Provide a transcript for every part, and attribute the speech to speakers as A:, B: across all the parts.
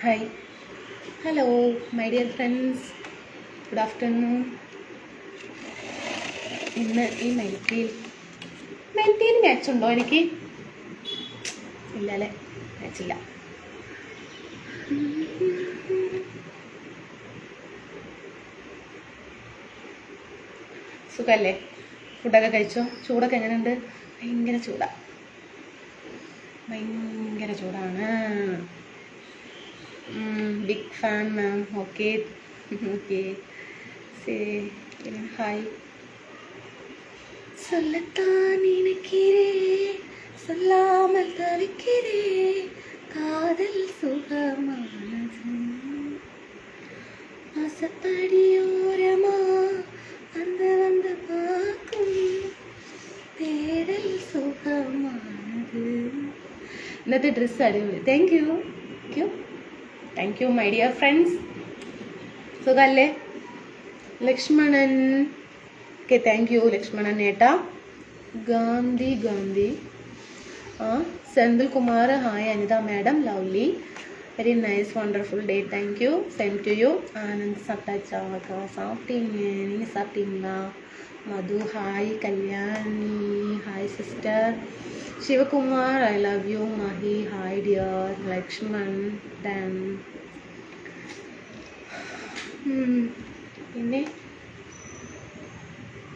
A: Hi, hello my dear friends, good afternoon. ഇന്ന് ഈ മെൽറ്റിയിൽ match ഉണ്ടോ? എനിക്ക് ഇല്ല അല്ലേ, മാച്ചില്ല. സുഖമല്ലേ? ഫുഡൊക്കെ കഴിച്ചോ? ചൂടൊക്കെ എങ്ങനെയുണ്ട്? ഭയങ്കര ചൂടാണ്. Big fan ma'am. Okay okay, hi. சொல்லத்தான் நினைக்கிறேன், சொல்லாமல் தவிக்கிறேன், காதல் சுகமானது, ஆசப்படியோரமா வந்து பார்க்கும் தேடல் സുഖമാണത്. ഇന്നത്തെ ഡ്രസ്സ് അടിപൊളി. Thank you my dear friends. സുഖല്ലേ? Lakshmanan, okay, thank you Lakshmanan ഏട്ടാ. Gandhi Senthil Kumar, hi Anitha madam, lovely, very nice, wonderful day, thank you, same to you. Anand സത്താച്ചാക്ക, സാപ്പിട്ടീங்களா? Madhu, hi. Kalyani, hi sister. Sivakumar, I love you. Mahi, hi dear. Lakshman, ഡാൻ.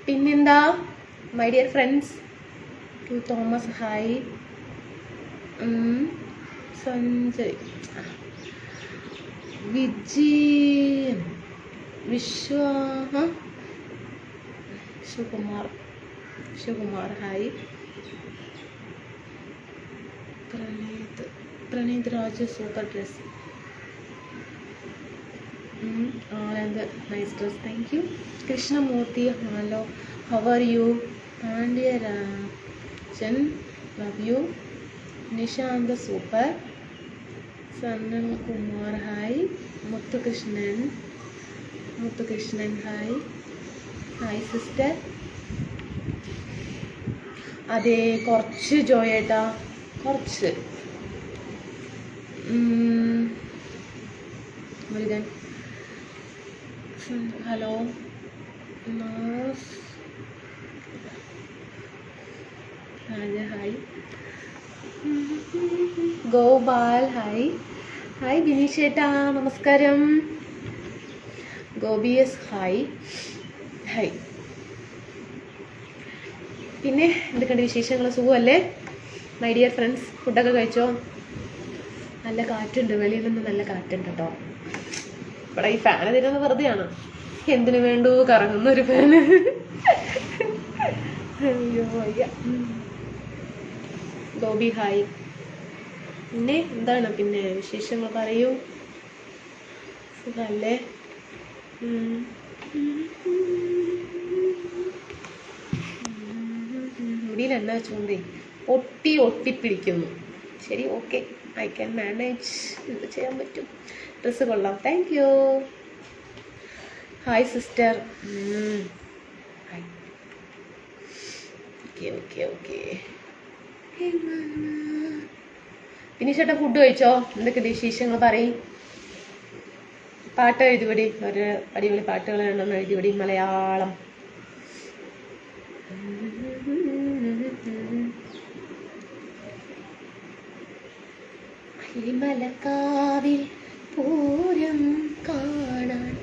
A: പിന്നെന്താ my dear friends? Thomas, hi. Sanjay, Vijayan, Sivakumar, hi. Praneeth Raj, super dress. Nice dress, thank you. Krishnamoorthy, hello, how are you? Pandiyarajan, love you. Nishanth, super. Sanal Kumar, hi. Muthukrishnan, hi sister. അതെ, കുറച്ച് ജോയേട്ടാ, കുറച്ച്. Murugan, hello. Hi. Gopal, hi Bineesh ഏട്ടാ, നമസ്കാരം. ഗോപിയസ്, hi. പിന്നെ എന്തൊക്കെയുണ്ട് വിശേഷങ്ങൾ? സുഖമല്ലേ മൈ ഡിയർ ഫ്രണ്ട്സ്? ഫുഡൊക്കെ കഴിച്ചോ? നല്ല കാറ്റുണ്ട്, വെളിയിൽ നിന്ന് നല്ല കാറ്റുണ്ട് കേട്ടോ. ഇവിടെ ഈ ഫാൻ തരുന്നത് വെറുതെയാണ്, എന്തിനു വേണ്ടു കറങ്ങുന്ന ഒരു ഫാന്. അയ്യോ വയ്യ. ഗോപി, ഹായ്. പിന്നെ എന്താണ് പിന്നെ വിശേഷങ്ങൾ? പറയൂ. സുഖല്ലേ? മുടിയിൽ എണ്ണ വെച്ചുകൊണ്ടേ ഒട്ടിപ്പിടിക്കുന്നു. ശരി, ഓക്കെ, ഐ ക്യാൻ മാനേജ്. എന്ത് ചെയ്യാൻ പറ്റും? ഡ്രസ്സ് കൊള്ളാം, thank you. Hi sister. Hi. Okay. പിന്നെ ചേട്ടാ ഫുഡ് കഴിച്ചോ? എന്തൊക്കെ വിശേഷങ്ങൾ പറയും? പാട്ട് എഴുതിപടി, ഒരു അടിപൊളി പാട്ടുകൾ ഉണ്ടെന്ന് എഴുതിപടി, മലയാളം. മലക്കാവിൽ പൂരം കാണാൻ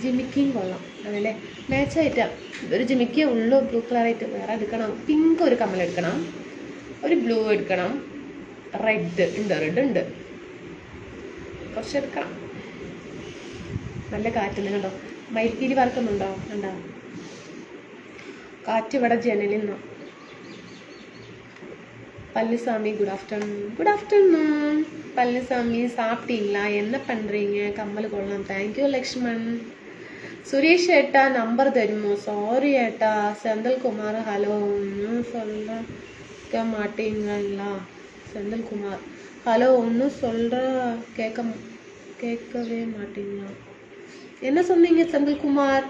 A: ജിമിക്കിങ് കൊള്ളാം. അതല്ലേ, മാച്ചായിട്ടാ. ഒരു ജിമിക്കേ ഉള്ളൂ, ബ്ലൂ കളറായിട്ട്. വേറെ എടുക്കണം. പിങ്ക് ഒരു കമ്മൽ എടുക്കണം, ഒരു ബ്ലൂ എടുക്കണം, റെഡ് ഉണ്ട്, കുറച്ചെടുക്കണം. നല്ല കാറ്റ് കണ്ടോ? മയിൽപ്പീലി പറക്കുന്നുണ്ടോ? കണ്ടോ കാറ്റ്? ഇവിടെ ജനലിൽ നിന്നോ. Palaniswami, good afternoon. பழனிசாமி, சாப்பிட்டீங்களா? என்ன பண்ணுறீங்க? கம்மல் கொள்ளலாம், தேங்க்யூ லக்ஷ்மண். சுரேஷ் ஏட்டா நம்பர் தருமோ? சாரி ஏட்டா. செந்தில்குமார், ஹலோ. ஒன்றும் சொல்ல மாட்டீங்களா? செந்தில்குமார், ஹலோ. ஒன்றும் கேட்கவே மாட்டீங்களா? என்ன சொன்னீங்க செந்தில்குமார்?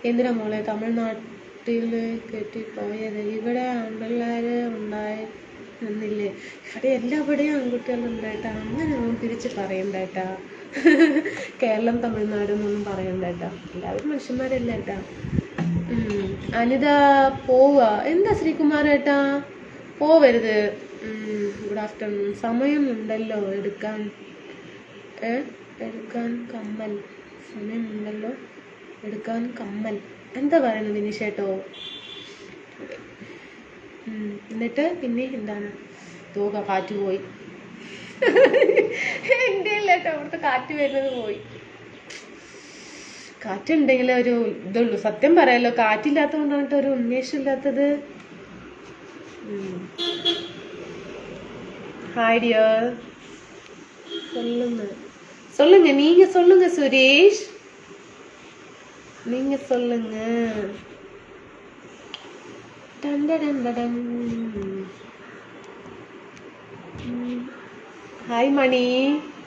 A: എന്തിനാ മോളെ തമിഴ്നാട്ടിൽ കെട്ടിപ്പോയത്? ഇവിടെ ആൺപിള്ളേർ എന്നില്ലേ? ഇവിടെ എല്ലാവിടെയും ആൺകുട്ടികളുണ്ട് കേട്ടാ. അങ്ങനെ തിരിച്ച് പറയണ്ടേട്ടാ. കേരളം തമിഴ്നാട് എന്നൊന്നും പറയണ്ടേട്ടാ. എല്ലാവരും മനുഷ്യന്മാരല്ലേ ഏട്ടാ. അനിത പോവുക. എന്താ ശ്രീകുമാർ ഏട്ടാ പോവരുത്. Good afternoon. സമയമുണ്ടല്ലോ എടുക്കാൻ എടുക്കാൻ കമ്മൽ. സമയമുണ്ടല്ലോ എടുക്കാൻ കമ്മൽ. എന്താ പറയുന്നത് വിനീഷേട്ടോ? എന്നിട്ട് പിന്നെ എന്താണ്? തോക കാറ്റ് പോയി. എൻ്റെ അല്ലേട്ടോ, അവിടുത്തെ കാറ്റ് വരുന്നത് പോയി. കാറ്റുണ്ടെങ്കിൽ ഒരു ഇതുള്ളൂ. സത്യം പറയാലോ, കാറ്റില്ലാത്തത് കൊണ്ടാണ് ഒരു ഉന്മേഷം ഇല്ലാത്തത്. Hi dear. சொல்லுங்க நீங்க சொல்லுங்க சுரேஷ், நீங்க சொல்லுங்க. ഹായ് മണി.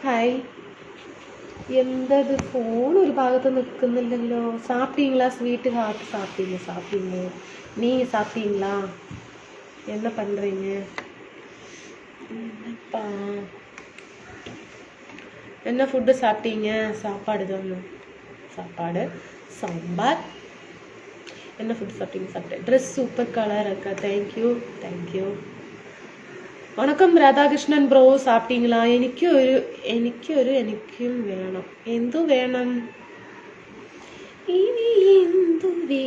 A: ഹായ്. എന്തത് ഫോൺ ഒരു ഭാഗത്ത് നിൽക്കുന്നില്ലല്ലോ. சாப்பிட்டீங்களா? ஸ்வீட் ஹார்ட் சாப்பிட்டீங்க. நீங்க சாப்பிட்டீங்களா? என்ன பண்றீங்க? என்னப்பா என்ன ஃபுட்டு சாப்பிட்டீங்க? சாப்பாடு தானே. சாப்பாடு சாம்பார். என்ன ஃபுட்டு சாப்பிட்டீங்க? சாப்பிட்டேன். ட்ரெஸ் சூப்பர் கலர் அக்கா. தேங்க்யூ. വണക്കം രാധാകൃഷ്ണൻ ബ്രോ. സാപ്പിട്ടീங்களா? എനിക്കും വേണം. എന്തു വേണം? ഇനി എന്തുവേ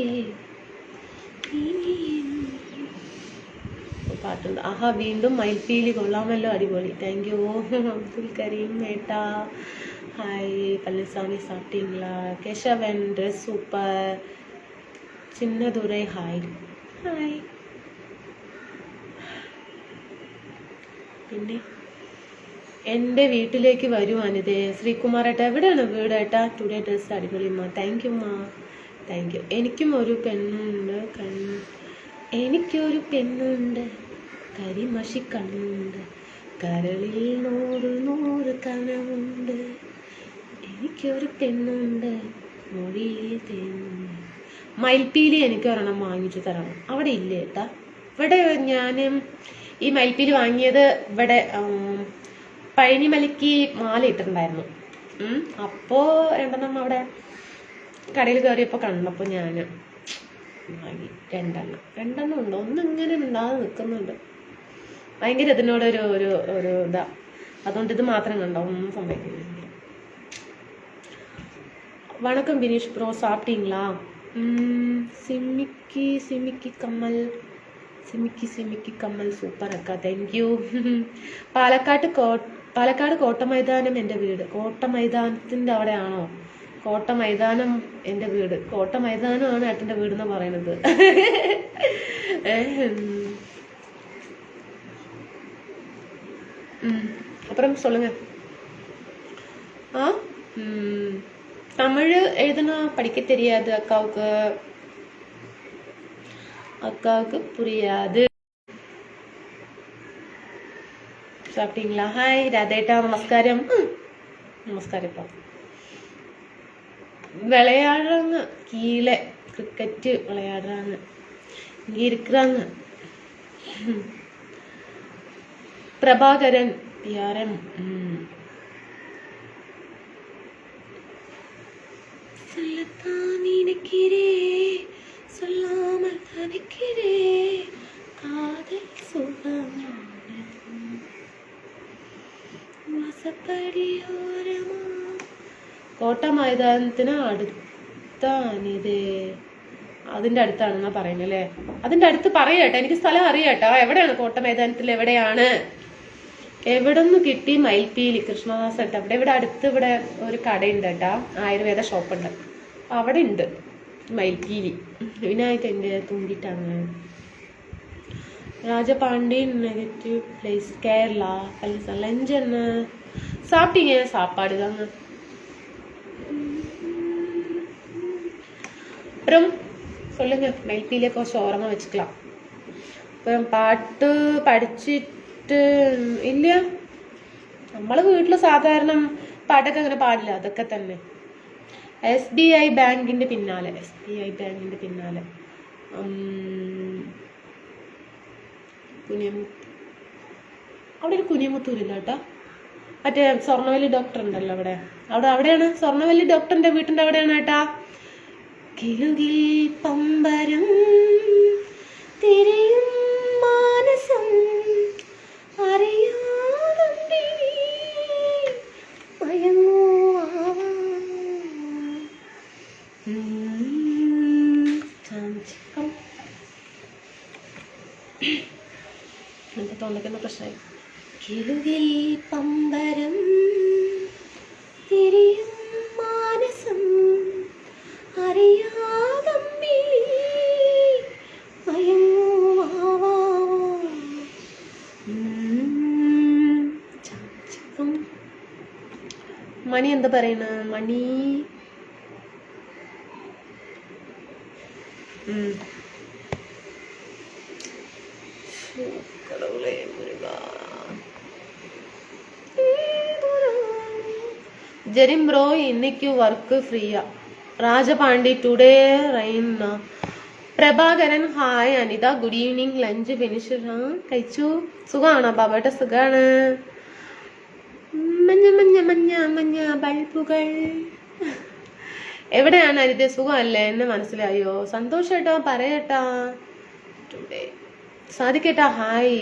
A: പാട്ടുണ്ട്. ആഹാ, വീണ്ടും മയിൽപ്പീലി കൊള്ളാമല്ലോ, അടിപൊളി. താങ്ക്യൂ അബ്ദുൽ കരീം ഏട്ടാ. ഹായ്. പളനിസ്വാമി സാപ്പിട്ടீங்களா? Keshavan dress super. Chinnadurai hi. പിന്നെ എൻ്റെ വീട്ടിലേക്ക് വരൂ അനിതേ. ശ്രീകുമാർ ഏട്ടാ എവിടെയാണ് വീട് ഏട്ടാ? ടുഡേ ഡ്രസ് അടിപൊളി മാ. Thank you. എനിക്കൊരു പെണ്ണുണ്ട് കരിമഷി കണ്ണുണ്ട്, കരളിൽ 100 കനവുണ്ട്. എനിക്കൊരു പെണ്ണുണ്ട് മൊഴിയിൽ തേനുണ്ട്. മയിൽപ്പീലി എനിക്ക് ഒരെണ്ണം വാങ്ങിച്ചു തരണം. അവിടെ ഇല്ലേ ഏട്ടാ? ഇവിടെ ഞാൻ ഈ മയിൽപ്പീലി വാങ്ങിയത് ഇവിടെ പഴനിമലയ്ക്ക് മാല ഇട്ടിട്ടുണ്ടായിരുന്നു. അപ്പോൾ രണ്ടെണ്ണം അവിടെ കടയിൽ കയറിയപ്പോൾ കണ്ടപ്പോൾ ഞാൻ വാങ്ങി. രണ്ടെണ്ണം ഉണ്ടോ? ഒന്നിങ്ങനെ ഉണ്ടാകാതെ നിൽക്കുന്നുണ്ട്. ഭയങ്കര ഇതിനോടൊരു ഒരു ഇതാ. അതുകൊണ്ട് ഇത് മാത്രം കണ്ടോ, ഒന്നും സംഭവിക്കുന്നില്ല. വണക്കം ബിനീഷ് ബ്രോ. സാപ്പിട്ടീங்களா? സിമിക്ക് കമ്മൽ സൂപ്പർ അക്ക. താങ്ക്യൂ. പാലക്കാട് കോട്ടമൈതാനം എൻ്റെ വീട്. കോട്ടമൈതാനത്തിൻ്റെ അവിടെയാണോ? കോട്ടമൈതാനം എൻ്റെ വീട്. കോട്ടമൈതാനമാണ് ഏട്ടൻ്റെ വീട് എന്ന് പറയണത്. அப்புறம் சொல்லுங்க. தமிழ் எழுதுனா படிக்க தெரியாது அக்காவுக்கு புரியாது. சாப்பிட்டீங்களா? ஹாய் ராதேட்டா. நமஸ்காரப்பா. விளையாடுறாங்க கீழே, கிரிக்கெட்டு விளையாடுறாங்க. இங்கே இருக்கிறாங்க. பிரபாகரன் PRM. சொல்லத்தான் நினைக்கிறே, சொல்லாமல் தவிக்கிறே, காதல் சுகமான വസപ്പടിയോരമാ. കോട്ടമൈതാനത്തിന് അടുത്താണിത്. അതിൻ്റെ അടുത്താണെന്നാ പറയുന്നത് അല്ലേ? അതിൻ്റെ അടുത്ത് പറയട്ടെ, എനിക്ക് സ്ഥലം അറിയാട്ടോ. എവിടെയാണ് കോട്ടമൈതാനത്തിൽ? എവിടെയാണ്? എവിടെ നിന്ന് കിട്ടി മയിൽപ്പീലി? കൃഷ്ണദാസ് ഏട്ടാ. ഇവിടെ അടുത്ത് ഇവിടെ ഒരു കടയുണ്ട് കേട്ടാ, ആയുർവേദ ഷോപ്പുണ്ട്. അവിടെ ഉണ്ട് മയിൽപ്പീലി. വിനായക് എൻ്റെ തൂങ്ങിട്ടാണ്. Rajapandian negative place Kerala. Lunch என்ன சாப்பிட்டீங்க? சாப்பாடு தாங்க. அப்புறம் சொல்லுங்க. மயில்பீலியை கொஞ்சம் ஓரமாக வச்சுக்கலாம். அப்புறம் പാട്ട് പഠിച്ചിട്ട് ഇല്ല. നമ്മൾ വീട്ടിൽ സാധാരണ പാട്ടൊക്കെ അങ്ങനെ പാടില്ല. അതൊക്കെ തന്നെ. SBI ബാങ്കിൻ്റെ പിന്നാലെ. അവിടെ ഒരു കുനിമുത്തൂരില്ല കേട്ടോ, മറ്റേ സ്വർണ്ണവല്ലി ഡോക്ടർ ഉണ്ടല്ലോ അവിടെയാണ് സ്വർണ്ണവല്ലി ഡോക്ടറിന്റെ വീട്ടിന്റെ അവിടെയാണ് കേട്ടാ. കിലുകിൽ പമ്പരം തിരയും മാനസം അറിയാതെ എന്റെ തൊണ്ടയ്ക്കുന്ന പ്രശ്നമായി. കിലുകിൽ പമ്പരം തിരയും മാനസം അറിയാതമ്പി മണി എന്താ പറയണ? മണി ജെറിൻ ബ്രോ ഇന്നിക്ക് വർക്ക് ഫ്രീയാ. Rajapandi today rain. Prabhakaran hi. Anitha good evening. Lunch finish കഴിച്ചു. സുഖാണോ ബാബേട്ട? സുഖാണ്. മഞ്ഞ മഞ്ഞ മഞ്ഞ മഞ്ഞ ബൾബുകൾ. എവിടെയാണ് അനിത? സുഖമല്ലേ? എന്നെ മനസ്സിലായോ? സന്തോഷേട്ടാ പറയട്ടാ. ടുഡേ സാധിക്കേട്ടാ ഹായ്.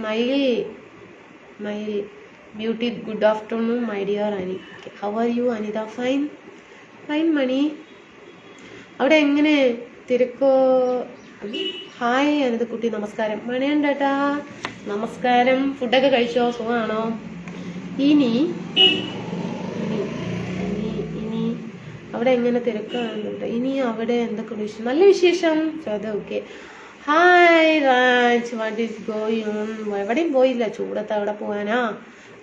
A: മൈലി മൈലി beauty good afternoon my dear Ani. How are you Anitha? Fine fine Mani. അവിടെ എങ്ങനെ തിരക്കോ? ഹായ് അനിത കുട്ടി നമസ്കാരം. മണിയുണ്ടേട്ടാ നമസ്കാരം. ഫുഡൊക്കെ കഴിച്ചോ? സുഖമാണോ? ഇനി ഇനി അവിടെ എങ്ങനെ തിരക്കാണെന്നുണ്ട്? ഇനി അവിടെ എന്തൊക്കെ വിശേഷം? നല്ല വിശേഷം. അത് okay. Hi Raj, what is going on? എവിടെയും പോയില്ല, ചൂടത്ത് എവിടെ പോവാനാ?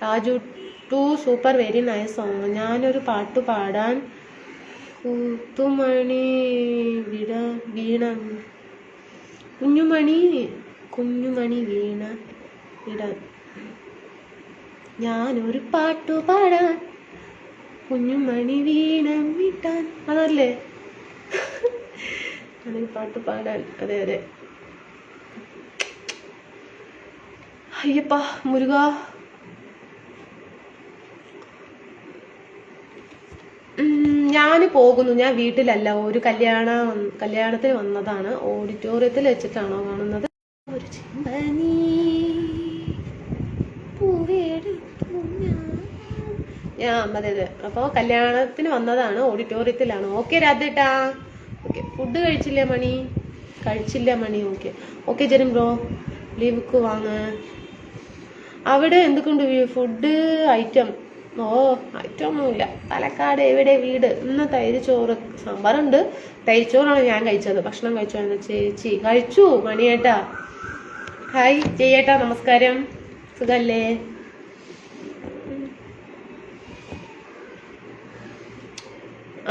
A: Raju too super very nice song. ഞാനൊരു പാട്ട് പാടാൻ. കുത്തുമണി വീണ കുഞ്ഞുമണി വീണ ഇടാൻ ഞാനൊരു പാട്ടു പാടാൻ കുഞ്ഞുമണി വീണ വിട്ടാൻ. അതല്ലേ ഞാനൊരു പാട്ട് പാടാൻ. അതെ അതെ. അയ്യപ്പ മുരുക. ഞാൻ പോകുന്നു. ഞാൻ വീട്ടിലല്ല, ഒരു കല്യാണത്തിന് വന്നതാണ്. ഓഡിറ്റോറിയത്തിൽ വെച്ചിട്ടാണോ കാണുന്നത്? ഒരു ചിന്തനീ അതെ അതെ. അപ്പോൾ കല്യാണത്തിന് വന്നതാണ്, ഓഡിറ്റോറിയത്തിലാണ്. ഓക്കെ രാധേട്ടാ. ഓക്കെ. ഫുഡ് കഴിച്ചില്ലേ മണി? കഴിച്ചില്ല മണി. ഓക്കെ ഓക്കെ ജെറിൻ ബ്രോ ലീവുക്ക് വാങ്ങ. അവിടെ എന്തൊക്കെയുണ്ട് ഫുഡ് ഐറ്റം? ഓ ഐറ്റം ഒന്നുമില്ല. പാലക്കാട് എവിടെ വീട്? ഇന്ന് തൈര് ചോറ് സാമ്പാറുണ്ട്. തൈര് ചോറാണ് ഞാൻ കഴിച്ചത്. ഭക്ഷണം കഴിച്ചോ? ചേച്ചി കഴിച്ചു. മണിയേട്ടാ ഹായ്. ജയേട്ടാ നമസ്കാരം. സുഖല്ലേ?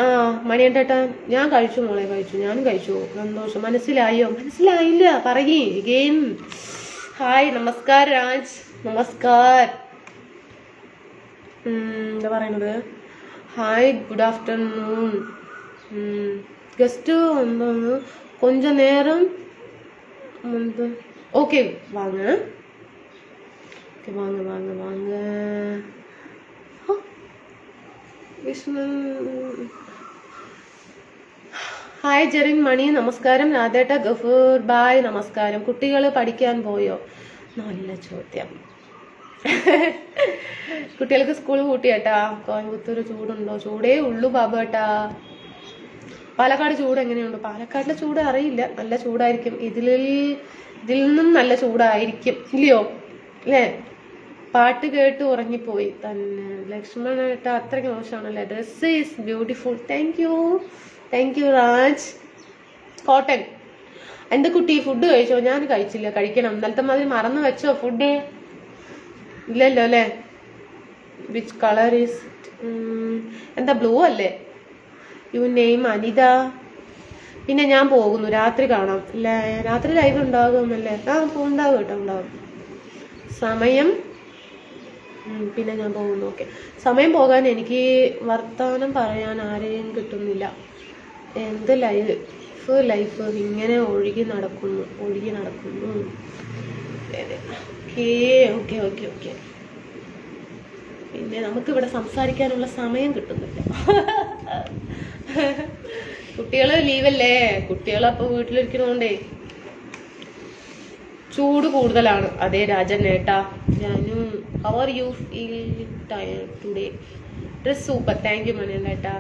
A: ആ മണിയേട്ടാ ഞാൻ കഴിച്ചു മോളെ, കഴിച്ചു. ഞാനും കഴിച്ചു. സന്തോഷം. മനസ്സിലായോ? മനസ്സിലായില്ല, പറയേ ഗെയിം. ഹായ് നമസ്കാർ രാജ്. നമസ്കാർ. എന്താ പറയണത്? Hi good afternoon. ഗസ്റ്റ് എന്തോന്ന് കൊഞ്ച നേരം മുൻപ്. ഓക്കെ വാങ്ങ. ഓക്കെ വാങ്ങ വാങ്ങ വാങ്ങ. വിഷ്ണു ഹായ് ജെറിൻ മണി നമസ്കാരം. രാധേട്ട ഗഫൂർ ബായ് നമസ്കാരം. കുട്ടികൾ പഠിക്കാൻ പോയോ? നല്ല ചോദ്യം. കുട്ടികൾക്ക് സ്കൂൾ കൂട്ടിയേട്ടാ. കോയമ്പത്തൂർ ചൂടുണ്ടോ? ചൂടേ ഉള്ളു ബാബേട്ടാ. പാലക്കാട് ചൂട് എങ്ങനെയുണ്ട്? പാലക്കാട്ടിലെ ചൂട് അറിയില്ല, നല്ല ചൂടായിരിക്കും. ഇതിൽ നിന്നും നല്ല ചൂടായിരിക്കും ഇല്ലയോ? അല്ലേ? പാട്ട് കേട്ട് ഉറങ്ങിപ്പോയി തന്നെ. ലക്ഷ്മണേട്ട അത്രയ്ക്ക് മോശമാണല്ലേ? Dress is beautiful. Thank you Raj. Cotton. എൻ്റെ കുട്ടി ഫുഡ് കഴിച്ചോ? ഞാൻ കഴിച്ചില്ല, കഴിക്കണം. ഇന്നലത്തെ മാതിരി മറന്നു വെച്ചോ ഫുഡ്? ഇല്ലല്ലോ അല്ലേ? Which colour is? എന്താ ബ്ലൂ അല്ലേ? You name Anitha. പിന്നെ ഞാൻ പോകുന്നു, രാത്രി കാണാം. അല്ലേ? രാത്രി ലൈവ് ഉണ്ടാകുമല്ലേ? ആ ഉണ്ടാകും കേട്ടോ, ഉണ്ടാകും. സമയം പിന്നെ ഞാൻ പോകുന്നു. ഓക്കെ. സമയം പോകാൻ എനിക്ക് വർത്താനം പറയാൻ ആരെയും കിട്ടുന്നില്ല. എന്ത് ലൈഫ് ഇങ്ങനെ ഒഴുകി നടക്കുന്നു. അതെ. Okay okay okay okay. പിന്നെ നമുക്കിവിടെ സംസാരിക്കാനുള്ള സമയം കിട്ടുന്നില്ല. കുട്ടികൾ ലീവല്ലേ, കുട്ടികളപ്പോൾ വീട്ടിലിരിക്കുന്നതുകൊണ്ടേ ചൂട് കൂടുതലാണ്. അതേ രാജൻ ഏട്ടാ, ഞാനും how are you feel tired today? Dress super, thank you മണിയേട്ടാ.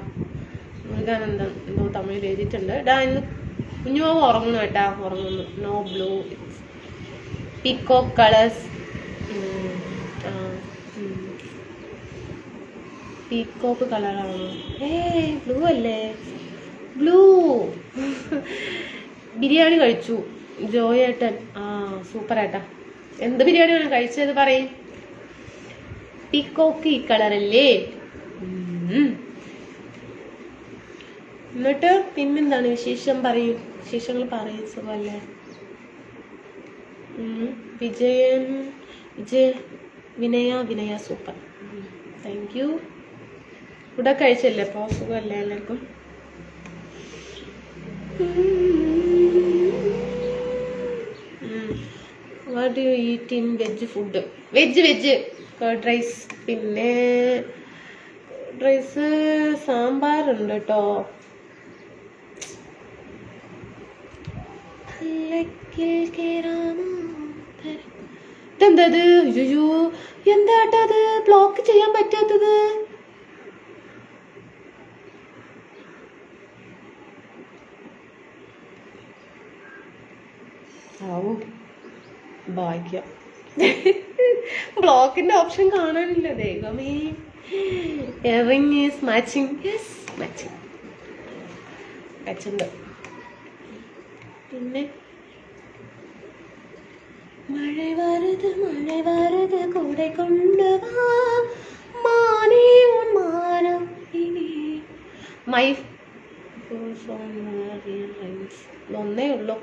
A: മുരുകാനന്ദം എന്തോ തമിഴിൽ എഴുതിയിട്ടുണ്ട്. ഇന്ന് കുഞ്ഞുമോ ഉറങ്ങുന്നു ഏട്ടാ, ഉറങ്ങുന്നു. No blue, peacock colours. Peacock കളറാണോ? ബ്ലൂ അല്ലേ? ബ്ലൂ. ബിരിയാണി കഴിച്ചു ജോയേട്ടൻ. സൂപ്പർ ഏട്ടാ. എന്ത് ബിരിയാണിയാണ് കഴിച്ചത് പറയും? പീക്കോക്ക് ഈ കളറല്ലേ? എന്നിട്ട് പിന്നെന്താണ് വിശേഷം? പറയും, വിശേഷങ്ങൾ പറയും. സുഖമല്ലേ? വിനയ സൂപ്പർ, താങ്ക് യു. ഇവിടെ കഴിച്ചല്ലേ? അപ്പോൾ സുഖമല്ലേ എല്ലാവർക്കും? What do you eat in veg food? Veg curd rice. പിന്നെ റൈസ് സാമ്പാറുണ്ട് കേട്ടോ. ഇതെന്തത്? അയ്യോ, എന്താട്ടാ അത് ബ്ലോക്ക് ചെയ്യാൻ പറ്റാത്തത്? ഭാഗ്യം, ബ്ലോക്കിന്റെ ഓപ്ഷൻ കാണാനില്ല. ദൈവമേ. Erring is matching. Yes, matching ഉണ്ട്. പിന്നെ മഴ വരുത് കൂടെ കൊണ്ടുവാ മാനേ ഉൻ മാനം ഇനി. മൈ ഒന്നേ ഉള്ളൂ.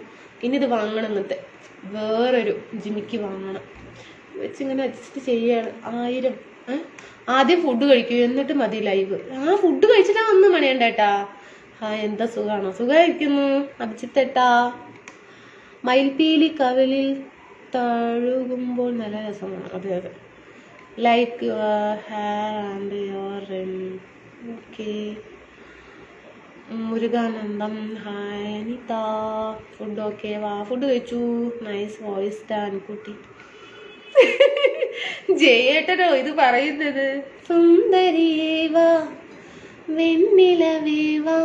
A: ഇനി ഇത് വാങ്ങണം. ഇന്നത്തെ വേറൊരു ജിമിക്ക് വാങ്ങണം. വെച്ചിങ്ങനെ അഡ്ജസ്റ്റ് ചെയ്യാണ്. 1000. ആദ്യം ഫുഡ് കഴിക്കൂ, എന്നിട്ട് മതി ലൈവ്. ഫുഡ് കഴിച്ചിട്ടാ ഒന്ന് മണിയണ്ടേട്ടാ. എന്താ സുഖാണോ? സുഖമായിരിക്കുന്നു അഭിജിത്തേട്ടാ. മയിൽപീലി കവിളിൽ തഴുകുമ്പോൾ നല്ല രസമാണ്. അതെ. Like your hair and your okay. Muruganandam hi Anitha. Food okay? Food കഴിച്ചു. നൈസ് വോയിസ് ടാൻകുട്ടി. ജയേട്ടനോ ഇത് പറയുന്നത്? സുന്ദരിയേവാ വെണ്ണിലവേവാ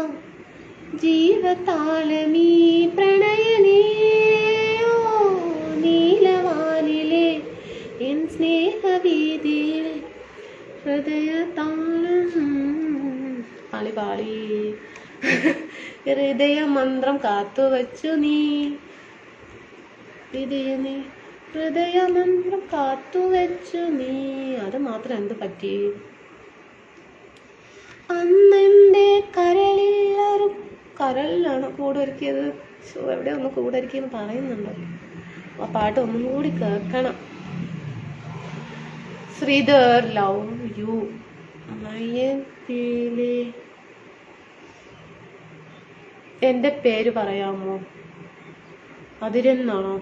A: ജീവതാളമീ പ്രണയനേ നീലവാനിലെ എൻ സ്നേഹവീതിയിൽ ഹൃദയതാളം പാളി ഹൃദയമന്ത്രം കാത്തുവച്ചു നീ. ഹൃദയമന്ത്രം കാത്തുവച്ചു നീ. അത് മാത്രം എന്ത് പറ്റി? അന്നെൻ്റെ കരളിലാണ് കൂടൊരുക്കിയത്. എവിടെ ഒന്ന് കൂടൊരുക്കിയെന്ന് പറയുന്നുണ്ടോ? ആ പാട്ട് ഒന്നും കൂടി കേൾക്കണം. Sridhar love you. എൻ്റെ പേര് പറയാമോ? അതിരെന്നാണോ?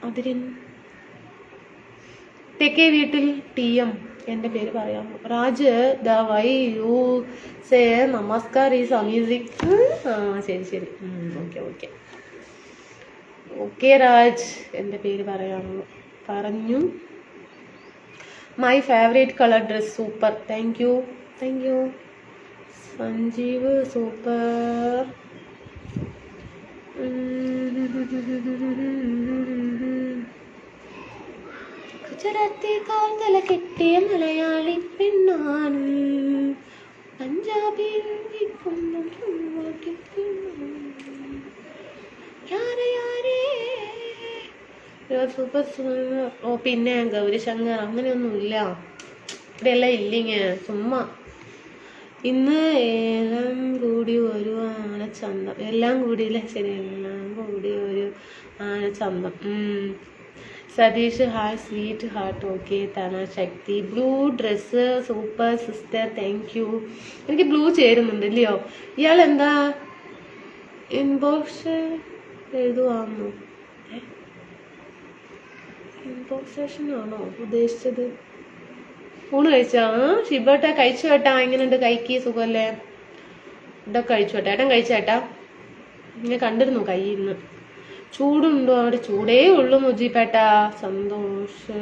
A: അതിരൻ തെക്കേ വീട്ടിൽ TM. എൻ്റെ പേര് പറയാമോ? Raj the why you say namaskar is a music. ശരി. ഓക്കെ രാജ്, എൻ്റെ പേര് പറയാമോ? പറഞ്ഞു. My favourite colour dress super, thank you. Sanjeev super. Gujarati കാൽത്തല കെട്ടിയ മലയാളി പെണ്ണാണ്. പഞ്ചാബി സൂപ്പർ. പിന്നെ ഗൗരിശങ്കർ അങ്ങനെയൊന്നുമില്ല ഇവിടെയെല്ലാം ഇല്ലിങ്ങ ചുമ്മാ. ഇന്ന് എല്ലാം കൂടി ഒരു ആനച്ചന്തം. എല്ലാം കൂടിയില്ലേ? ശരി, എല്ലാം കൂടി ഒരു ആനച്ചന്തം. Satheesh hi sweet heart. Okay. Thanashakthi blue dress super sister, thank you. എനിക്ക് ബ്ലൂ ചേരുന്നുണ്ട് ഇല്ലയോ? ഇയാൾ എന്താ ഇൻബോക്സ് എഴുതുവാന്നോ? ഇമ്പോസേഷനാണോ ഉദ്ദേശിച്ചത്? ഊണ് കഴിച്ചാ? ഷിബേട്ട കഴിച്ചു കേട്ടാ. എങ്ങനെയുണ്ട്? കൈക്ക് സുഖമല്ലേ? ഇതൊക്കെ കഴിച്ചു കേട്ടാ. ഏട്ടൻ കഴിച്ചേട്ടാ? ഞാൻ കണ്ടിരുന്നു കയ്യിൽ നിന്ന്. ചൂടുണ്ടോ അവിടെ? ചൂടേ ഉള്ളു മുജീബേട്ട. സന്തോഷ്.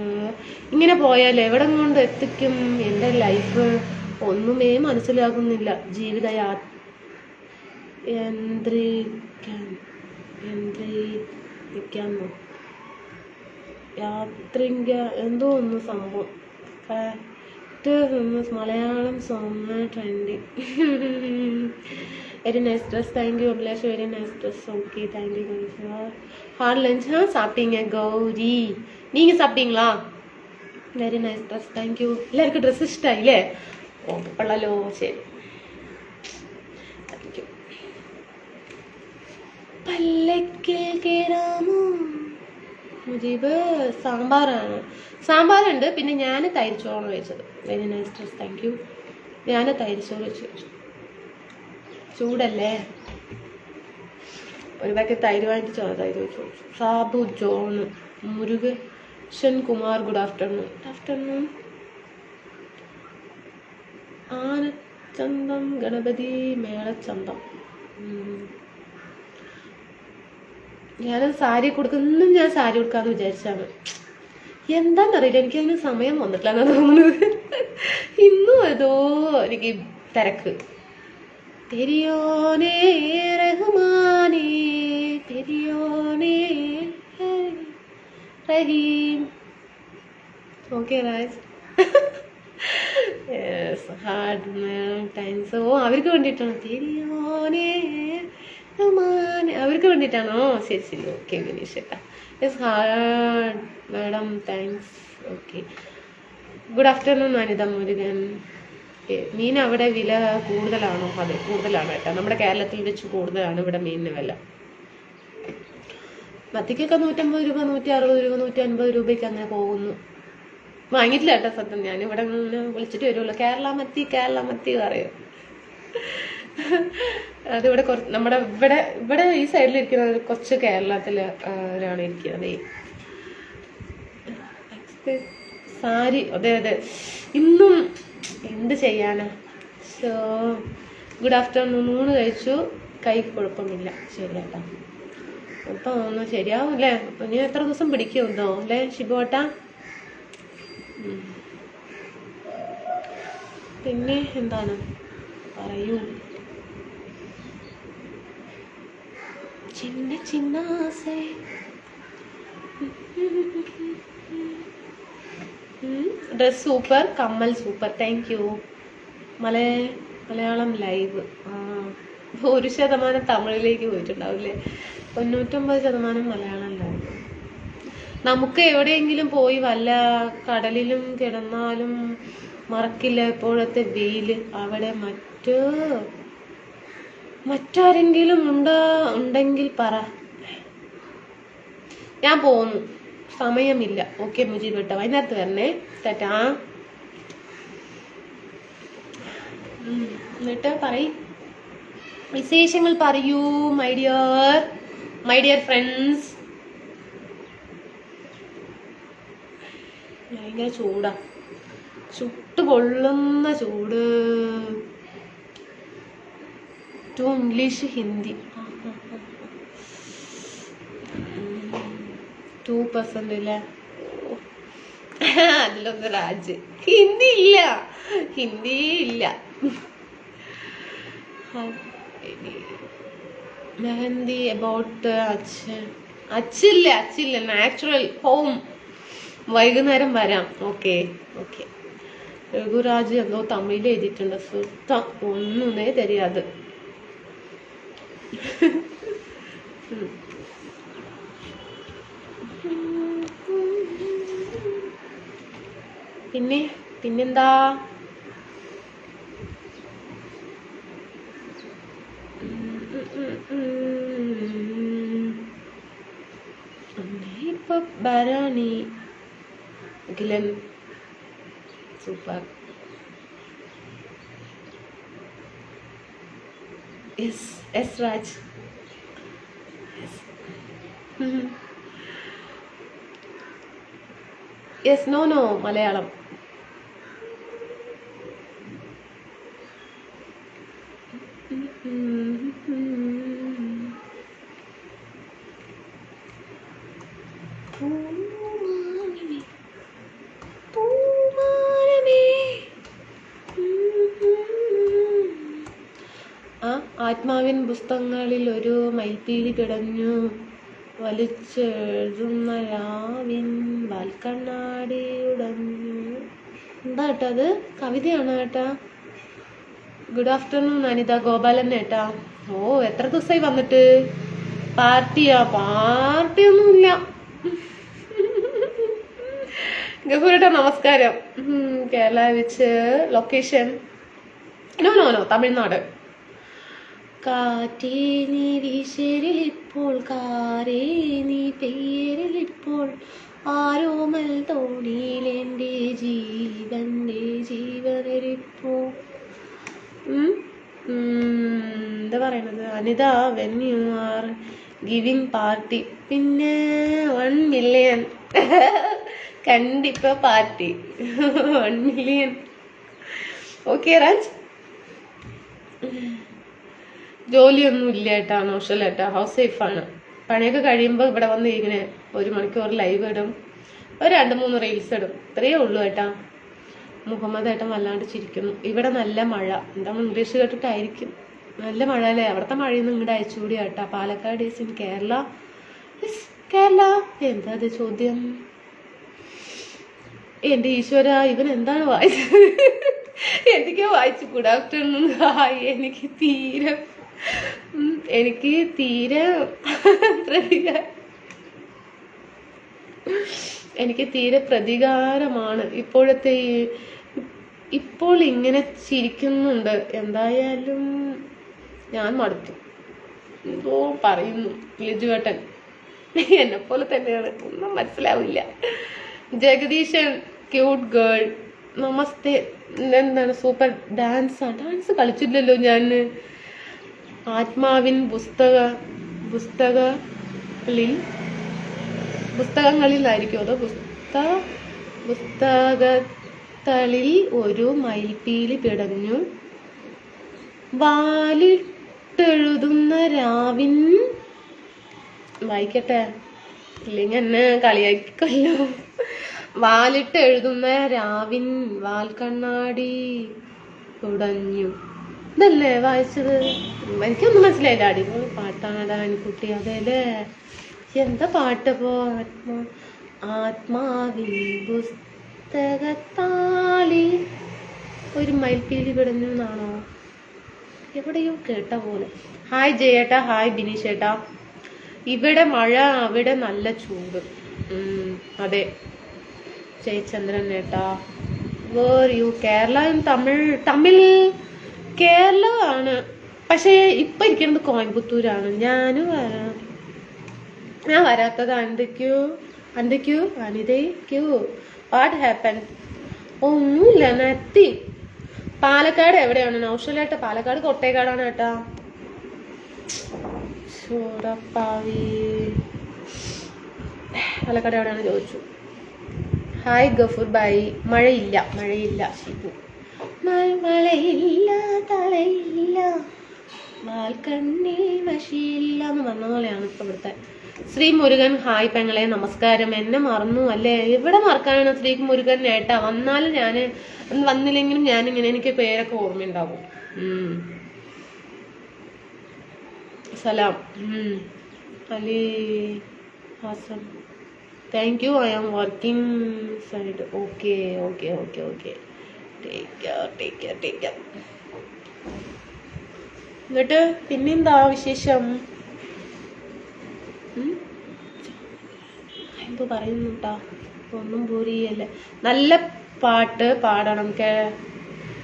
A: ഇങ്ങനെ പോയാൽ എവിടെ കൊണ്ട് എത്തിക്കും എൻ്റെ ലൈഫ്? ഒന്നുമേ മനസ്സിലാകുന്നില്ല. ജീവിത യന്ത്രിക്കാന്നോ യാത്രിക എന്തോ ഒന്ന് സംഭവം. Malayalam song trending. Very nice dress. Thank you Abhilash. Very nice dress. Okay thank you. ஹார்ட் லஞ்ச் சாப்பிட்டீங்க கௌரி. நீங்கள் சாப்பிட்டீங்களா? Very nice dress. Thank you. എല്ലാവർക്കും ഡ്രസ്സ് ഇഷ്ടമായില്ലേ? ഓ കൊള്ളാലോ. ശരി, താങ്ക് യു. പല്ലക്കിൽ കേറാമോ മുജീബ്? സാമ്പാറാണ്. സാമ്പാറുണ്ട്. പിന്നെ ഞാൻ തൈരിച്ചോറാണ് വെച്ചത്. Very nice dress. Thank you. ഞാൻ തൈരിച്ചോറ് വെച്ചു. ചൂടല്ലേ? ഒരു പാക്കറ്റ് തൈര് വാങ്ങിച്ച് തൈര് വെച്ചു. Sabu John. Murugan Kumar. Good afternoon. Afternoon. ആനച്ചന്തം ഗണപതി മേളച്ചന്തം. ഞാൻ സാരി കൊടുക്കുന്നു. ഞാൻ സാരി കൊടുക്കാന്ന് വിചാരിച്ചാണ്. എന്താന്നറിയില്ല, എനിക്കതിന് സമയം വന്നിട്ടില്ല എന്നാ തോന്നുന്നത്. ഇന്നും ഏതോ എനിക്ക് തിരക്ക്. തെരിയോനേ റഹ്മാനേ തെരിയോനേ Rahim. Okay Raj. Hard times. ഓ അവർക്ക് വേണ്ടിയിട്ടാണോ? തെരിയോനേ റഹ്മാനേ അവർക്ക് വേണ്ടിയിട്ടാണോ? ശരി ശരി. ഓക്കെ വിനീഷ് ചേട്ടാ. Yes hard madam thanks. Okay. Good afternoon Anitha Murugan. മീൻ അവിടെ വില കൂടുതലാണോ? അതെ കൂടുതലാണ് കേട്ടോ. നമ്മുടെ കേരളത്തിൽ വെച്ച് കൂടുതലാണ് ഇവിടെ മീനിന് വില. മത്തിക്കൊക്കെ 150 രൂപ, 160 രൂപ, 150 രൂപയ്ക്ക് അങ്ങനെ പോകുന്നു. വാങ്ങിയിട്ടില്ല കേട്ടോ സത്യം. ഞാനിവിടെ വിളിച്ചിട്ട് വരുമല്ലോ. കേരള മത്തി പറയും. അതിവിടെ കുറച്ച് നമ്മുടെ ഇവിടെ ഈ സൈഡിലിരിക്കുന്നത് കുറച്ച് കേരളത്തിലാണ് ഇരിക്കുന്നത്. സാരി. അതെ അതെ. ഇന്നും എന്ത് ചെയ്യാനാ. So good afternoon. ഊണ് കഴിച്ചു. കൈക്ക് കുഴപ്പമില്ല. ശരി കേട്ടോ. അപ്പം ഒന്ന് ശരിയാവും അല്ലേ? ഇനി എത്ര ദിവസം പിടിക്കുമെന്നോ അല്ലേ ഷിബോട്ടാ? പിന്നെ എന്താണ് പറയൂ. ചിന്ന ചിന്ന ആസൈ. ഡ്രസ് സൂപ്പർ, കമ്മൽ super. Thank U. Malayalam live. 1% തമിഴിലേക്ക് പോയിട്ടുണ്ടാവില്ലേ? 99% Malayalam live. നമുക്ക് എവിടെയെങ്കിലും പോയി വല്ല കടലിലും കിടന്നാലും മറക്കില്ല ഇപ്പോഴത്തെ വെയിൽ. അവിടെ മറ്റാരെങ്കിലും ഉണ്ടെങ്കിൽ പറ. ഞാൻ പോന്നു. സമയമില്ല. ഓക്കെ മുജീബ് കേട്ടോ. വൈകുന്നേരത്ത് വരണേ. ടാറ്റാ. എന്നിട്ട് പറയും വിശേഷങ്ങൾ പറയൂ മൈ ഡിയർ ഫ്രണ്ട്സ്. ഭയങ്കര ചൂടാ. ചുട്ട് പൊള്ളുന്ന ചൂട്. ടു ഇംഗ്ലീഷ് ഹിന്ദി 2% ഇല്ലേ? അതിലൊന്ന് രാജ്. ഹിന്ദി ഇല്ല. മെഹന്തി അബൌട്ട് അച്ചില്ല നാച്ചുറൽ ഹോം. വൈകുന്നേരം വരാം. ഓക്കെ. രഘുരാജ് എന്തോ തമിഴിൽ എഴുതിയിട്ടുണ്ട്. സുത്തം ഒന്നേ തരിയാത്. പിന്നെന്താ? ഇപ്പൊ ഭരണി ഗിലൻ super. S Raj. Yes no no Malayalam. ആത്മാവിൻ പുസ്തകങ്ങളിൽ ഒരു മയിൽപ്പീലി കിടഞ്ഞു വലിച്ചെഴുതുന്ന രാവിൻ വാൽക്കണ്ണാടി ഉടഞ്ഞു. എന്താ കേട്ടാ അത്? കവിതയാണ് കേട്ടാ. ഗുഡ് ആഫ്റ്റർനൂൺ അനിത ഗോപാലൻ ഏട്ടാ. ഓ എത്ര ദിവസമായി വന്നിട്ട്? പാർട്ടിയൊന്നുമില്ല. ഗഫൂരേട്ടാ നമസ്കാരം. കേരള വെച്ച് location no no no Tamil Nadu. കാറ്റേ നീ വീശരിലിപ്പോൾ കാരേ നീ പേരിലിപ്പോൾ ആരോമൽ തോണിയിലെൻ്റെ ജീവൻ്റെ ജീവനരിപ്പോ. എന്താ പറയണത് Anitha? When you are giving party? പിന്നെ 1 മില്യൺ കണ്ടിപ്പ പാർട്ടി 1 മില്യൺ. ഓക്കെ രാജ്. ജോലിയൊന്നും ഇല്ല ഏട്ടാ, നോഷലേട്ടാ, ഹൗസ് വൈഫാണ്. പണിയൊക്കെ കഴിയുമ്പോൾ ഇവിടെ വന്ന് ഇങ്ങനെ 1 മണിക്കൂർ ലൈവ് ഇടും, ഒരു 2-3 റീൽസ് ഇടും, ഇത്രയേ ഉള്ളൂ ഏട്ടാ. മുഹമ്മദ് ഏട്ടൻ വല്ലാണ്ട് ചിരിക്കുന്നു. ഇവിടെ നല്ല മഴ. എന്താ ഇംഗ്ലീഷ് കേട്ടിട്ടായിരിക്കും. നല്ല മഴ അല്ലേ? അവിടുത്തെ മഴയൊന്നും ഇങ്ങോട്ട് അയച്ചുകൂടി ഏട്ടാ. Palakkad is in Kerala. കേരള. എന്താ അത് ചോദ്യം? എൻ്റെ ഈശ്വര, ഇവൻ എന്താണ് വായിച്ചത്? എന്തൊക്കെയോ വായിച്ചു. Good afternoon. ഹായ്. എനിക്ക് തീരെ പ്രതികാരമാണ് ഇപ്പോഴത്തെ. ഇപ്പോൾ ഇങ്ങനെ ചിരിക്കുന്നുണ്ട്. എന്തായാലും ഞാൻ മടുത്തു. എന്തോ പറയുന്നു ലിജുവേട്ടൻ. എന്നെ പോലെ തന്നെയാണ്, ഒന്നും മനസ്സിലാവില്ല. ജഗദീശൻ ക്യൂട്ട് ഗേൾ നമസ്തേ. എന്താണ് സൂപ്പർ ഡാൻസ് കളിച്ചില്ലല്ലോ ഞാൻ. ആത്മാവിൻ പുസ്തകങ്ങളിലായിരിക്കും അതോ പുസ്തകത്തളിൽ ഒരു മയിൽപ്പീലി പിടഞ്ഞു വാലിട്ടെഴുതുന്ന രാവിൻ. വായിക്കട്ടെ, ഇല്ലെങ്കിൽ എന്നെ കളിയാക്കിക്കൊല്ലോ. വാലിട്ട് എഴുതുന്ന രാവിൻ വാൽക്കണ്ണാടി ഉടഞ്ഞു. ഇതല്ലേ വായിച്ചത്? എനിക്കൊന്നും മനസ്സിലായില്ല. അടിപൊളി പാട്ടാണ് കുട്ടി. അതേല്ലേ? എന്താ പാട്ടപ്പോ? ആത്മാവിൻ പുസ്തകത്താളി ഒരു മയിൽപ്പീലി പിടഞ്ഞു എന്നാണോ? എവിടെയോ കേട്ട പോലെ. ഹായ് ജയേട്ടാ. ഹായ് ബിനീഷേട്ടാ. ഇവിടെ മഴ, അവിടെ നല്ല ചൂട്. അതെ ജയചന്ദ്രൻ ഏട്ടാ. Where you? കേരള. തമിഴ് കേരള ആണ്, പക്ഷേ ഇപ്പൊ ഇരിക്കുന്നത് കോയമ്പത്തൂരാണ്. ഞാൻ വരാത്തത്. അന്തിക്കൂ അനിതയ്ക്കൂ. What happen? ഒന്നുമില്ല, നത്തി. പാലക്കാട് എവിടെയാണ് നൗഷലേട്ട? പാലക്കാട് കൊട്ടേക്കാടാണ് ഏട്ടാ. ചോറപ്പാവി. പാലക്കാട് എവിടെയാണ് ചോദിച്ചു. Hi Gafoor bye. മഴയില്ല ശിവു. മഴയില്ല തളയില്ല വാൽക്കണ്ണിൽ മഷിയില്ല എന്ന് പറഞ്ഞ പോലെയാണ് ഇപ്പൊ ഇവിടുത്തെ. ശ്രീ മുരുകൻ. ഹായ് പെങ്ങളെ നമസ്കാരം. എന്നെ മറന്നു അല്ലേ? എവിടെ മറക്കാനാണ് ശ്രീ മുരുകൻ ഏട്ടാ? വന്നാലും ഞാൻ വന്നില്ലെങ്കിലും ഞാനിങ്ങനെ എനിക്ക് പേരൊക്കെ ഓർമ്മയുണ്ടാവും. സലാം. Ali Hassan. Thank you. I am working side. Okay. Take care. എന്നിട്ട് പിന്നെന്താ വിശേഷം? എന്തോ പറയുന്നുട്ടാ, ഒന്നും പൂരിയല്ലേ. നല്ല പാട്ട് പാടണം.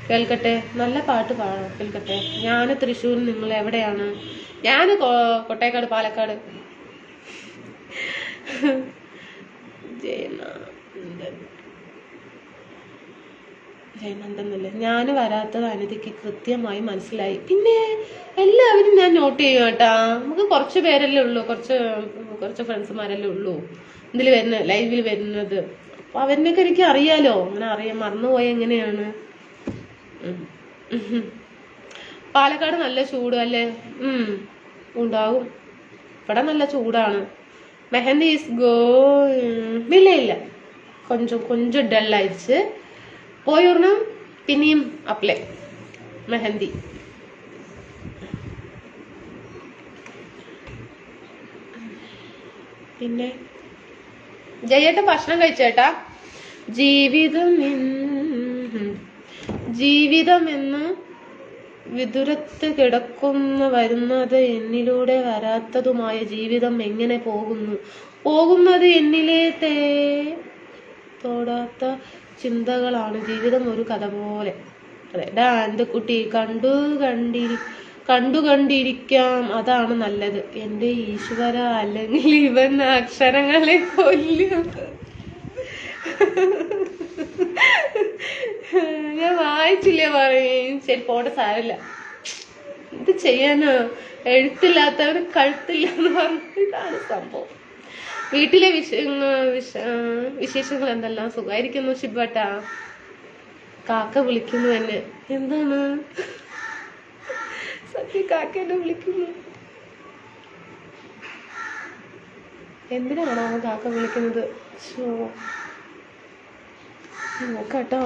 A: കേൾക്കട്ടെ. നല്ല പാട്ട് പാടണം, കേൾക്കട്ടെ. ഞാൻ തൃശ്ശൂർ. നിങ്ങൾ എവിടെയാണ്? ഞാൻ കൊട്ടേക്കാട്, പാലക്കാട്. ജയനന്ദനല്ലേ? ഞാൻ വരാത്തത് അനിതയ്ക്ക് കൃത്യമായി മനസ്സിലായി. പിന്നെ എല്ലാവരും ഞാൻ നോട്ട് ചെയ്യും കേട്ടാ. നമുക്ക് കുറച്ച് പേരല്ലേ ഉള്ളൂ, കുറച്ച് ഫ്രണ്ട്സുമാരല്ലേ ഉള്ളൂ ഇതിൽ വരുന്ന ലൈവിൽ വരുന്നത്. അപ്പൊ അവരിനൊക്കെ എനിക്ക് അറിയാലോ, അങ്ങനെ അറിയാം, മറന്നുപോയ എങ്ങനെയാണ്. പാലക്കാട് നല്ല ചൂട് അല്ലേ? ഉണ്ടാകും. ഇവിടെ നല്ല ചൂടാണ്. മെഹന്തി ഈസ് ഗോ ഇല്ല கொஞ்சம் ഡൽ ആയിடுச்சு. പോയൊരെണ്ണം പിന്നെയും അപ്ലൈ മെഹന്തി. പിന്നെ ജയേട്ടൻ ഭക്ഷണം കഴിച്ചേട്ടാ. ജീവിതം എന്ന് വിദുരത്ത് കിടക്കുന്ന വരുന്നത് എന്നിലൂടെ വരാത്തതുമായ ജീവിതം എങ്ങനെ പോകുന്നത് എന്നിലെ തൊടാത്ത ചിന്തകളാണ്. ജീവിതം ഒരു കഥ പോലെ. അതെ, കുട്ടി കണ്ടിരിക്കാം, അതാണ് നല്ലത്. എന്റെ ഈശ്വര, അല്ലെങ്കിൽ ഇവൻ അക്ഷരങ്ങളെ കൊല്ലും. ഞാൻ വായിച്ചില്ലേ പറയും. ശരി പോട്ടെ, സാരല്ല. ഇത് ചെയ്യാനോ, എഴുത്തില്ലാത്തവന് കഴുത്തില്ല എന്ന് പറഞ്ഞിട്ടാണ് സംഭവം. വീട്ടിലെ വിശേഷങ്ങൾ എന്തെല്ലാം? സുഖമായിരിക്കുന്നു ശിബട്ടാ. കാക്ക വിളിക്കുന്നു എന്നെ. എന്താണ് സത്യ? കാക്ക എന്നെ വിളിക്കുന്നു. എന്തിനാണോ കാക്ക വിളിക്കുന്നത്? നോക്കാട്ടോ.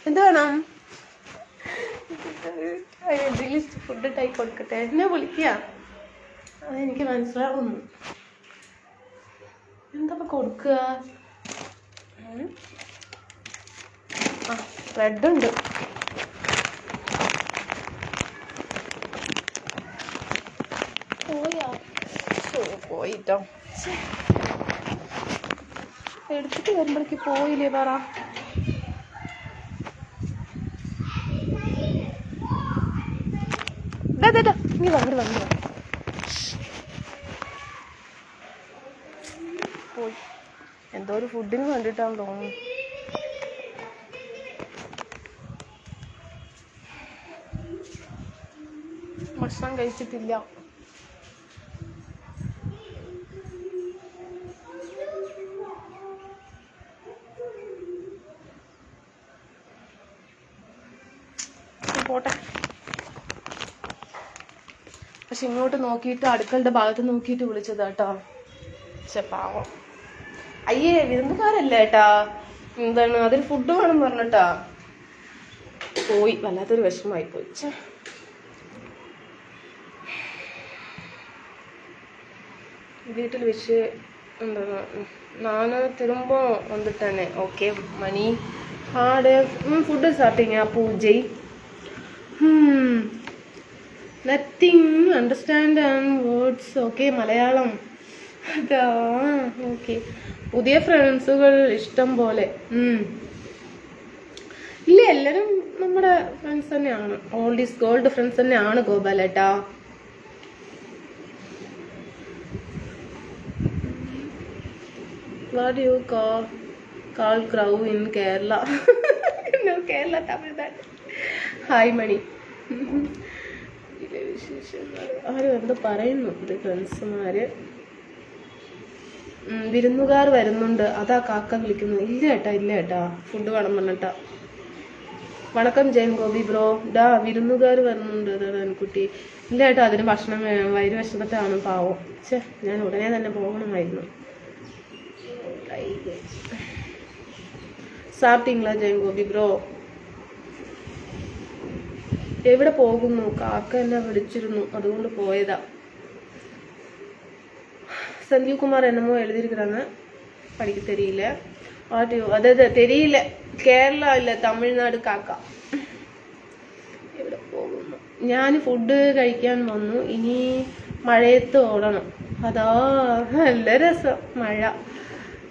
A: എന്ത് വേണം? ഫുഡ് ഉണ്ടാക്കി കൊടുക്കട്ടെ. എന്നെ വിളിക്കുക, അതെനിക്ക് മനസ്സിലാവുന്നു. എന്താ കൊടുക്കുക? ബ്രെഡ് ഉണ്ട്. പോയിട്ടോ. എടുത്തിട്ട് വരുമ്പോഴേക്ക് പോയില്ലേ പറ. നീ വന്നു പോയി. എന്തോ ഒരു ഫുഡിന് വേണ്ടിയിട്ടാന്ന് തോന്നുന്നു. ഭക്ഷണം കഴിച്ചിട്ടില്ല. പോട്ടെ. പക്ഷെ ഇങ്ങോട്ട് നോക്കിയിട്ട്, അടുക്കളുടെ ഭാഗത്ത് നോക്കിയിട്ട് വിളിച്ചതാട്ടോ. പക്ഷെ പാവം. അയ്യേ, വിരുന്നുകാരല്ല ഏട്ടാ. എന്താണ് അതിൽ ഫുഡ് വേണം പറഞ്ഞിട്ടാ പോയി. വല്ലാത്തൊരു വിഷമായി പോയി. வீட்டில் வச்சு இந்த நான் திரும்ப வந்துட்டேனே. ஓகே மணி ஹார்டு ஃபுட்டு சாப்பிட்டீங்க பூஜை? Nothing understand and words. Okay, Malayalam. അതാ ഓക്കെ. പുതിയ ഫ്രണ്ട്സുകൾ ഇഷ്ടം പോലെ. ഇല്ല, എല്ലാവരും നമ്മുടെ ഫ്രണ്ട്സ് തന്നെയാണ്. ഓൾഡ് ഈസ് ഗോൾഡ് ഫ്രണ്ട്സ് തന്നെയാണ് ഗോപാലേട്ടാ. What do you call crow in Kerala? No, Kerala, Tamil Nadu. Hi, Mani. ആരും എന്ത് പറയുന്നു? ഇത് ഫ്രണ്ട്സുമാര്. വിരുന്നുകാർ വരുന്നുണ്ട്, അതാ കാക്ക വിളിക്കുന്നു. ഇല്ല ഏട്ടാ ഫുഡ് വേണം പറഞ്ഞിട്ടാ. വണക്കം ജയൻ ഗോപി ബ്രോ. വിരുന്നുകാർ വരുന്നുണ്ട്. കുട്ടി ഇല്ല ഏട്ടാ, അതിന് ഭക്ഷണം വേണം. വയറ് വിശന്നിട്ടാണ് പാവം. ഞാൻ ഉടനെ തന്നെ പോകണമായിരുന്നു. സാപ്പിട്ടീங்களா ജയൻ ഗോപി ബ്രോ? എവിടെ പോകുന്നു? കാക്ക എന്നെ വിളിച്ചിരുന്നു, അതുകൊണ്ട് പോയതാ. സഞ്ജീവ് കുമാർ എന്നമോ എഴുതിയിരിക്கிறாங்க, പഠിക്ക തെരിയില്ല. അതെ തെരിയില്ല. കേരള ഇല്ല, തമിഴ്നാട് കാക്ക. എവിടെ പോകുന്നു? ഞാൻ ഫുഡ് കഴിക്കാൻ വന്നു. ഇനി മഴയത്ത് ഓടണം. അതാ നല്ല രസം മഴ.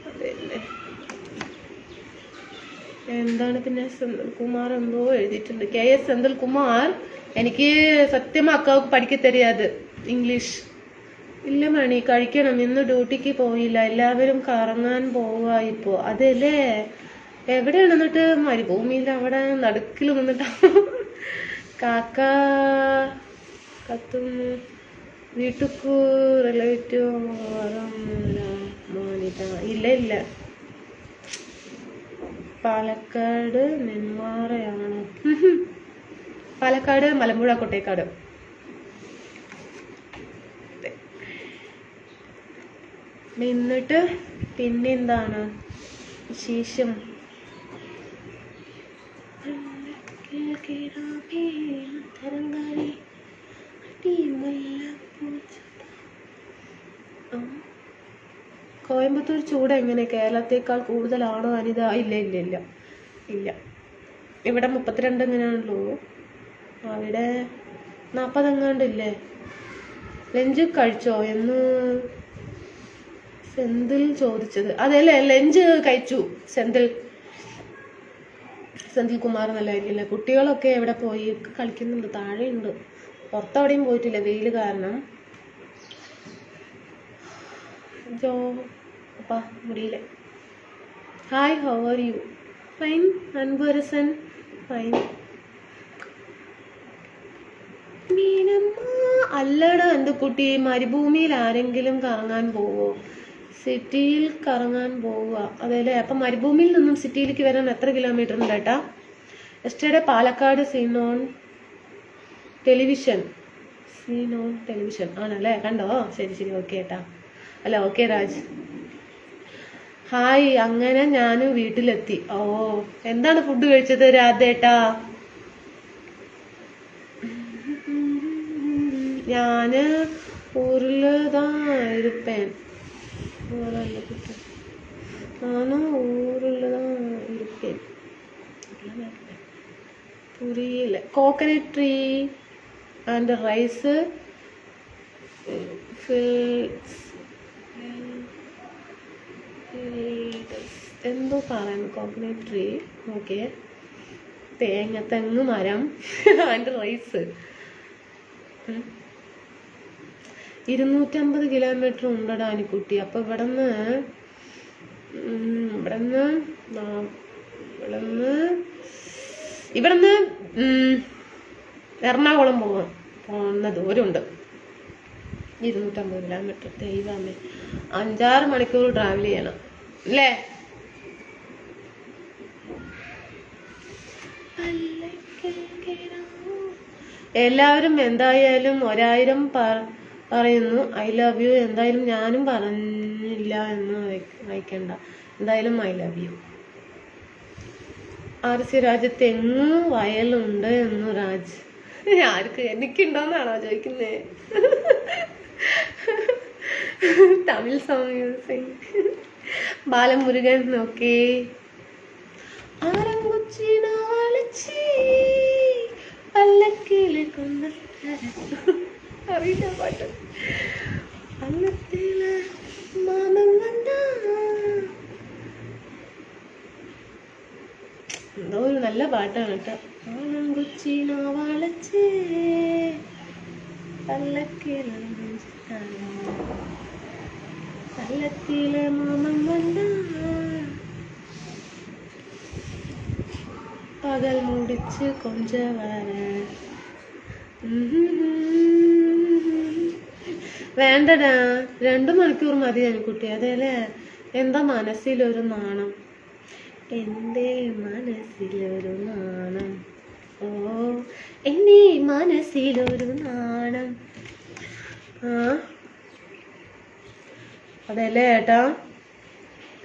A: അതല്ലേ. എന്താണ് പിന്നെ? സെന്തിൽകുമാർ എന്തോ എഴുതിയിട്ടുണ്ട്. KS സെന്തിൽകുമാർ. എനിക്ക് സത്യം അക്കാവുക്ക് പഠിക്ക തെരിയാത് ഇംഗ്ലീഷ്. ഇല്ല മണി, കഴിക്കണം. ഇന്ന് ഡ്യൂട്ടിക്ക് പോയില്ല. എല്ലാവരും കറങ്ങാൻ പോവുക ഇപ്പോ. അതല്ലേ? എവിടെയാണ്? എന്നിട്ട് മരുഭൂമിയിൽ അവിടെ നടുക്കിൽ നിന്നിട്ടാ. കാക്ക കത്തുന്നു. വീട്ടുക്കു റിലേറ്റീവ് മോനിത ഇല്ല. പാലക്കാട് നെന്മാറയാണ്. പാലക്കാട് മലമ്പുഴ കൊട്ടേക്കാട്. എന്നിട്ട് പിന്നെന്താണ് വിശേഷം? കോയമ്പത്തൂർ ചൂട് എങ്ങനെ? കേരളത്തേക്കാൾ കൂടുതലാണോ അനിത? ഇല്ല. ഇവിടെ 32 എങ്ങനെയാണല്ലോ, അവിടെ 40 എങ്ങാണ്ടില്ലേ. ലഞ്ച് കഴിച്ചോ എന്ന് സെന്തിൽ ചോദിച്ചത്. അതെല്ലേ, ലഞ്ച് കഴിച്ചു. സെന്തിൽ കുമാർ നല്ലതായിരിക്കില്ലേ. കുട്ടികളൊക്കെ എവിടെ പോയി? കളിക്കുന്നുണ്ട്, താഴെയുണ്ട്. പുറത്തെവിടെയും പോയിട്ടില്ല, വെയിൽ കാരണം. അപ്പാ മുടിയിലെ hi, how are you? Fine. Anbarasan fine. അല്ലടാ എന്ത് കുട്ടി, മരുഭൂമിയിൽ ആരെങ്കിലും കറങ്ങാൻ പോവോ? സിറ്റിയിൽ കറങ്ങാൻ പോവുക അതല്ലേ. അപ്പം മരുഭൂമിയിൽ നിന്നും സിറ്റിയിലേക്ക് വരാൻ എത്ര കിലോമീറ്റർ ഉണ്ട് ഏട്ടാ? Yesterday Palakkad seen on television ആണല്ലേ, കണ്ടോ? ശരി ഓക്കെ ഏട്ടാ. അല്ല ഓക്കെ രാജ്. ഹായ്. അങ്ങനെ ഞാൻ വീട്ടിലെത്തി. ഓ, എന്താണ് ഫുഡ് കഴിച്ചത് രാധേട്ടാ? ഞാന് ഊരിലതായിരിപ്പേൻ. പുരിയില്ല. കോക്കനട്ട് ട്രീ ആൻഡ് റൈസ് എന്തോ പറയുന്നു. Coconut tree, okay. തെങ്ങ് മരം ആൻഡ് റൈസ്. 250 കിലോമീറ്റർ ഉണ്ടടാ അനിക്കുട്ടി. അപ്പൊ ഇവിടുന്ന് എറണാകുളം പോകുന്ന ദൂരമുണ്ട്. 250 കിലോമീറ്റർ. ദൈവമേ, 5-6 മണിക്കൂർ ട്രാവൽ ചെയ്യണം അല്ലേ? എല്ലാവരും എന്തായാലും 1000 പറയുന്നു ഐ ലവ് യു. എന്തായാലും ഞാനും പറഞ്ഞില്ല എന്ന് വായിക്കണ്ട. എന്തായാലും I love you. RC Raj തെങ്ങ് വയലുണ്ട് എന്ന് രാജ്. ആർക്ക്? എനിക്കുണ്ടോന്നാണോ ചോദിക്കുന്നേ? Tamil song music. Balamurugan. Okay. പല്ലക്കിലെ കൊണ്ട അറിയില്ല പാട്ട്. പല്ലത്തിലെ മാമൻ കണ്ട എന്തോ ഒരു നല്ല പാട്ടാണ് കേട്ടോ. ആലങ്കുച്ചിനോ വളച്ചേ പല്ലക്കിലെ മാമൻ കണ്ട പകൽ മുടിച്ച് കൊഞ്ച വര. വേണ്ടടാ, 2 മണിക്കൂർ മതി അനിക്കുട്ടി. അതേല്ലേ? എന്താ മനസ്സിലൊരു നാണം? എൻ്റെ മനസ്സിലൊരു നാണം. ഓ, എൻ്റെ മനസ്സിലൊരു നാണം. അതല്ലേ ഏട്ടാ?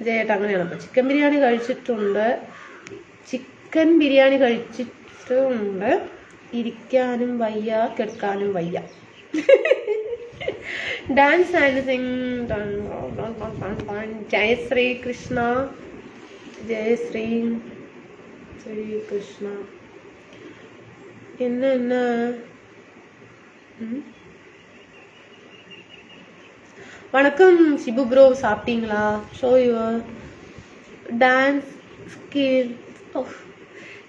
A: ചേട്ടാ അങ്ങനെയാണ്. അപ്പൊ ചിക്കൻ ബിരിയാണി കഴിച്ചിട്ടുണ്ട്. ഇരിക്കാനും വയ്യ, കിടക്കാനും വയ്യ. Dance and sing. Jayashree Krishna. என்ன வணக்கம் சிபு ப்ரோ, சாப்பிட்டீங்களா? Show your dance skill.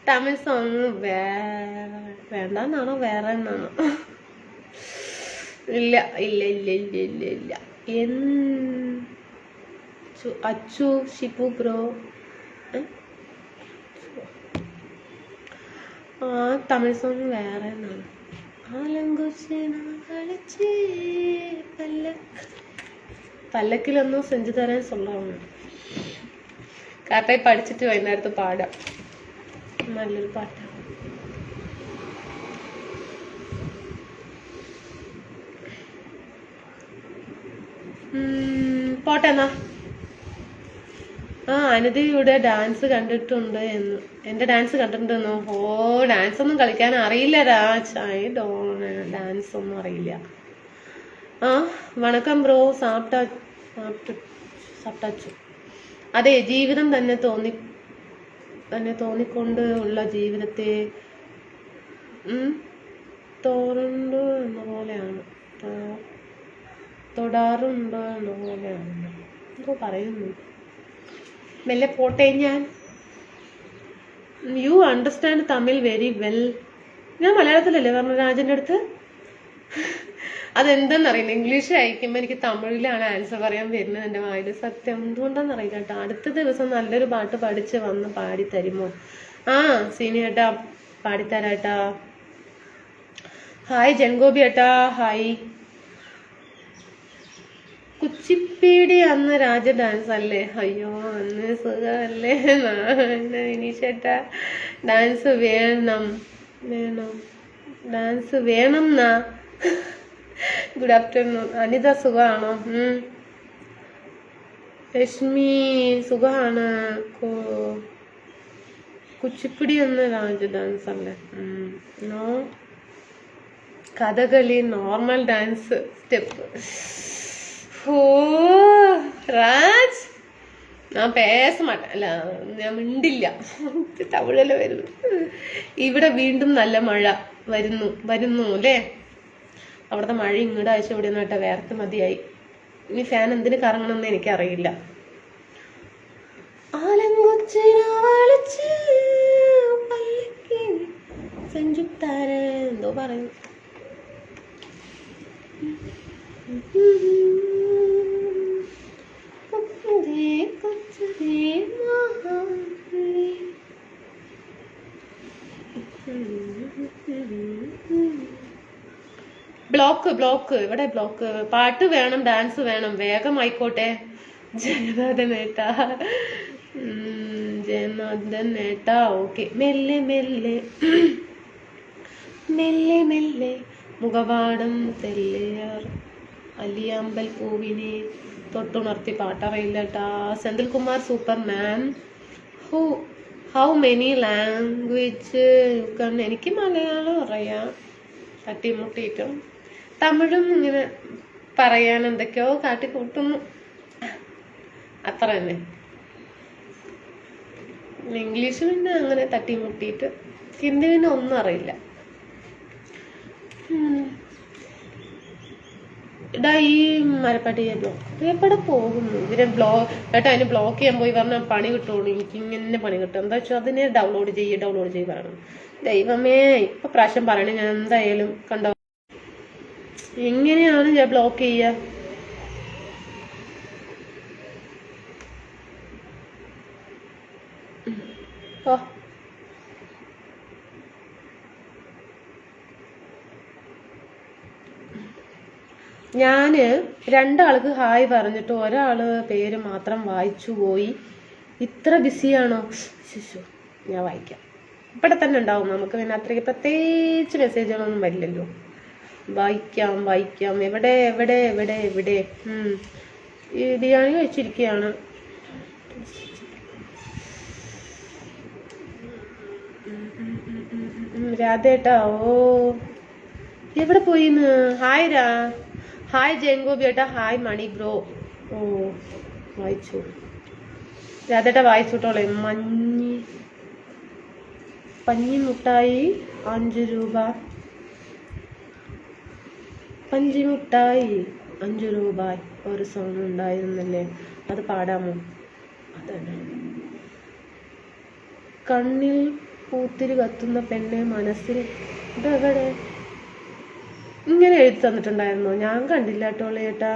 A: Tamil song വേണ്ടെന്നാണോ വേറെ എന്നാണോ? ഇല്ല. അച്ചു ഷിപ്പു ബ്രോ. ആ തമിഴ് സോങ് വേറെ പല്ലക്കിലൊന്നും സെഞ്ചു തരാൻ സൊല്ലാണ്. കറക്റ്റായി പഠിച്ചിട്ട് വൈകുന്നേരത്ത് പാടാം. നല്ലൊരു പാട്ടാണ്. പോട്ടെ എന്നാ. അനുദിയുടെ ഡാൻസ് കണ്ടിട്ടുണ്ട് എന്ന്. എന്റെ ഡാൻസ് കണ്ടിട്ടുണ്ടെന്നോ? ഡാൻസ് ഒന്നും കളിക്കാൻ അറിയില്ല രാജ്. ഡാൻസ് ഒന്നും അറിയില്ല. വണക്കം ബ്രോ. സാപ്റ്റാച്ചു. അതെ, ജീവിതം തന്നെ തോന്നിക്കൊണ്ട് ഉള്ള ജീവിതത്തെ തോറുണ്ട് എന്ന പോലെയാണ്, തൊടാറുണ്ടോ എന്ന പോലെയാണ് എന്തോ പറയുന്നു. മെല്ലെ പോട്ടെ ഞാൻ. You understand Tamil very well. ഞാൻ മലയാളത്തിലല്ലേ പറഞ്ഞു രാജന്റെ അടുത്ത്. അതെന്തെന്നറിയില്ല, ഇംഗ്ലീഷ് അയക്കുമ്പോൾ എനിക്ക് തമിഴിലാണ് ആൻസർ പറയാൻ വരുന്നത് എൻ്റെ വായിൽ. സത്യം എന്തുകൊണ്ടാന്ന് അറിയില്ല കേട്ടോ. അടുത്ത ദിവസം നല്ലൊരു പാട്ട് പഠിച്ച് വന്ന് പാടിത്തരുമോ? സീനി ഏട്ടാ പാടിത്തരാട്ടാ. ഹായ് ജൻഗോബി ഏട്ടാ. ഹായ്. കുച്ചിപ്പീടി അന്ന് രാജ ഡാൻസ് അല്ലേ? അയ്യോ അന്ന് സുഖമല്ലേ വിനീഷേട്ടാ. ഡാൻസ് വേണം ഡാൻസ് വേണം എന്നാ. Good afternoon. അനിത സുഖമാണോ? രശ്മി സുഖമാണ്. കുച്ചിപ്പിടി ഒന്ന് രാജ ഡാൻസ് അല്ലേ? No, Kathakali normal dance step. Raj ഞാൻ പേസമാട്ടല്ല, ഞാൻ മിണ്ടില്ല. തമിഴല്ല വരുന്നു. ഇവിടെ വീണ്ടും നല്ല മഴ വരുന്നു അല്ലേ? അവിടുത്തെ മഴ ഇങ്ങോട്ട് ആഴ്ച ഇവിടെ നിന്നിട്ട് വേർത്ത് മതിയായി. ഇനി ഫാൻ എന്തിനു കറങ്ങണമെന്ന് എനിക്കറിയില്ല. എന്തോ പറയുന്നു. ബ്ലോക്ക് ഇവിടെ ബ്ലോക്ക്. പാട്ട് വേണം, ഡാൻസ് വേണം, വേഗം ആയിക്കോട്ടെ. ജയനാഥൻ ഏട്ടാ. ഓക്കെ. മെല്ലെ മെല്ലെ മെല്ലെ മെല്ലെ മുഖവാടം തെല്ലയാർ അലിയാമ്പൽ പൂവിനെ തൊട്ടുണർത്തി. പാട്ടറിയില്ല കേട്ടാ. Senthilkumar super ma'am. How many language you can? എനിക്ക് മലയാളം അറിയാം തട്ടിമുട്ടിയിട്ടും. തമിഴും ഇങ്ങനെ പറയാൻ എന്തൊക്കെയോ കാട്ടിക്കൂട്ടുന്നു, അത്ര തന്നെ. ഇംഗ്ലീഷ് പിന്നെ അങ്ങനെ തട്ടിമുട്ടിയിട്ട്. ഹിന്ദി പിന്നെ ഒന്നും അറിയില്ല. ഈ മരപ്പാട്ടി എവിടെ പോകുന്നു ഇവരെ? ഏട്ടാ അതിന് ബ്ലോക്ക് ചെയ്യാൻ പോയി പറഞ്ഞാൽ പണി കിട്ടുള്ളൂ. എനിക്ക് ഇങ്ങനെ പണി കിട്ടും. എന്താ വെച്ചാൽ അതിനെ ഡൗൺലോഡ് ചെയ്ത് വേണം. ദൈവമേ, ഇപ്പൊ പ്രാവശ്യം പറയണേ ഞാൻ എന്തായാലും കണ്ടോ. എങ്ങനെയാണ് ഞാൻ ബ്ലോക്ക് ചെയ്യുക? ഞാന് രണ്ടാൾക്ക് ഹായ് പറഞ്ഞിട്ട് ഒരാള് പേര് മാത്രം വായിച്ചു പോയി. ഇത്ര ബിസിയാണോ? ഞാൻ വായിക്കാം. ഇവിടെ തന്നെ ഉണ്ടാവും. നമുക്ക് പിന്നെ അത്രയ്ക്ക് പ്രത്യേകിച്ച് മെസ്സേജുകളൊന്നും വരില്ലല്ലോ. വായിക്കാം. എവിടെ ഈ ബിരിയാണി കഴിച്ചിരിക്കുകയാണ്. രാധേട്ടാ. എവിടെ പോയിന്ന്? ഹായ് ജയൻഗോപി ഏട്ടാ. Hi Mani bro. വായിച്ചു രാധേട്ടാ, വായിച്ചുട്ടോളെ. പഞ്ഞി മുട്ടായി 5 രൂപ. പഞ്ചിമുട്ടായി 5 രൂപ. ഒരു സോങ് ഉണ്ടായിരുന്നല്ലേ, അത് പാടാമോ? അതന്നെ. കണ്ണിൽ പൂത്തിരി കത്തുന്ന പെണ്ണെ മനസ്സിൽ. ഇതെവിടെ ഇങ്ങനെ എഴുതി തന്നിട്ടുണ്ടായിരുന്നോ? ഞാൻ കണ്ടില്ല കേട്ടോ ഏട്ടാ.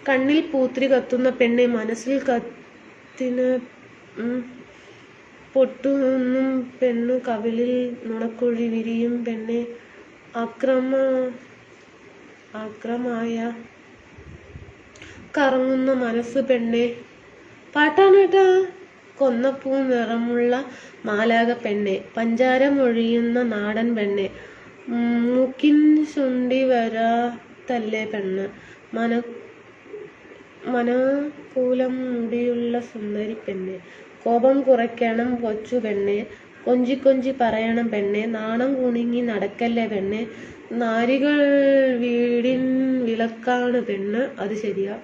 A: കണ്ണിൽ പൂത്തിരി കത്തുന്ന പെണ്ണെ മനസ്സിൽ കത്തിന് പൊട്ടുനിന്നും പെണ്ണു കവിളിൽ നുണക്കുഴി വിരിയും പെണ്ണെ ആക്രമായ കറങ്ങുന്ന മനസ്സ് പെണ്ണെ. പാട്ടാണ് കേട്ടാ. കൊന്നപ്പൂ നിറമുള്ള മാലാക പെണ്ണെ, പഞ്ചാര മൊഴിയുന്ന നാടൻ പെണ്ണെ, മൂക്കിൻ ചുണ്ടി വരാത്തല്ലേ പെണ്ണ്, മനകൂലം മുടിയുള്ള സുന്ദരി പെണ്ണെ, കോപം കുറയ്ക്കണം കൊച്ചു പെണ്ണെ, കൊഞ്ചി കൊഞ്ചി പറയണം പെണ്ണെ, നാണം കുണുങ്ങി നടക്കല്ലേ പെണ്ണെ, നാരികൾ വീടിൻ വിളക്കാണ് പെണ്ണ്, അത് ശരിയാ,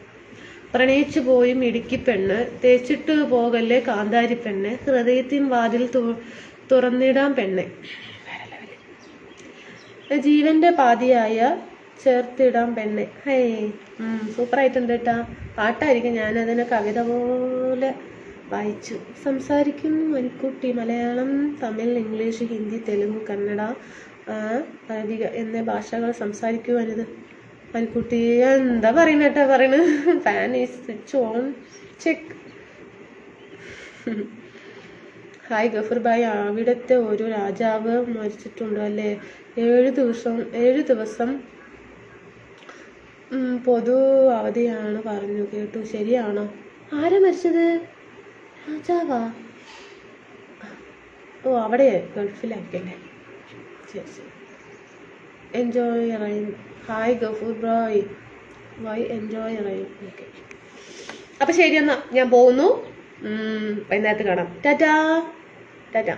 A: പ്രണയിച്ചു പോയും ഇടുക്കി പെണ്ണ്, തേച്ചിട്ട് പോകല്ലേ കാന്താരി പെണ്ണ്, ഹൃദയത്തിൻ വാതിൽ തുറന്നിടാം പെണ്ണെ, ജീവന്റെ പാതിയായ ചേർത്തിടാം പെണ്ണെ. ഹേ, സൂപ്പറായിട്ടുണ്ട് കേട്ടാ. പാട്ടായിരിക്കും, ഞാനതിനെ കവിത പോലെ വായിച്ചു. സംസാരിക്കുന്നു മണിക്കുട്ടി. മലയാളം, തമിഴ്, ഇംഗ്ലീഷ്, ഹിന്ദി, തെലുങ്ക്, കന്നഡ, അറബിക എന്നീ ഭാഷകൾ സംസാരിക്കുവാനിത്. മണിക്കുട്ടി എന്താ പറയുന്നേട്ടാ പറയണത്? Fan is switch on, check. Hi Gafoor bhai, അവിടുത്തെ ഒരു രാജാവ് മരിച്ചിട്ടുണ്ടോ അല്ലേ? 7 ദിവസം പൊതു അവധിയാണ് പറഞ്ഞു കേട്ടു, ശരിയാണോ? ആരാ മരിച്ചത്? രാജാവാ? ഓ, അവിടെ ഗൾഫിലാക്കല്ലേ. ശരി ശരി. Enjoy rain. Hi Gafoor bhai, why enjoy rain. Okay, അപ്പം ശരി, എന്നാൽ ഞാൻ പോകുന്നു. വൈകുന്നേരത്ത് കാണാം. ടാറ്റാ ടാറ്റാ.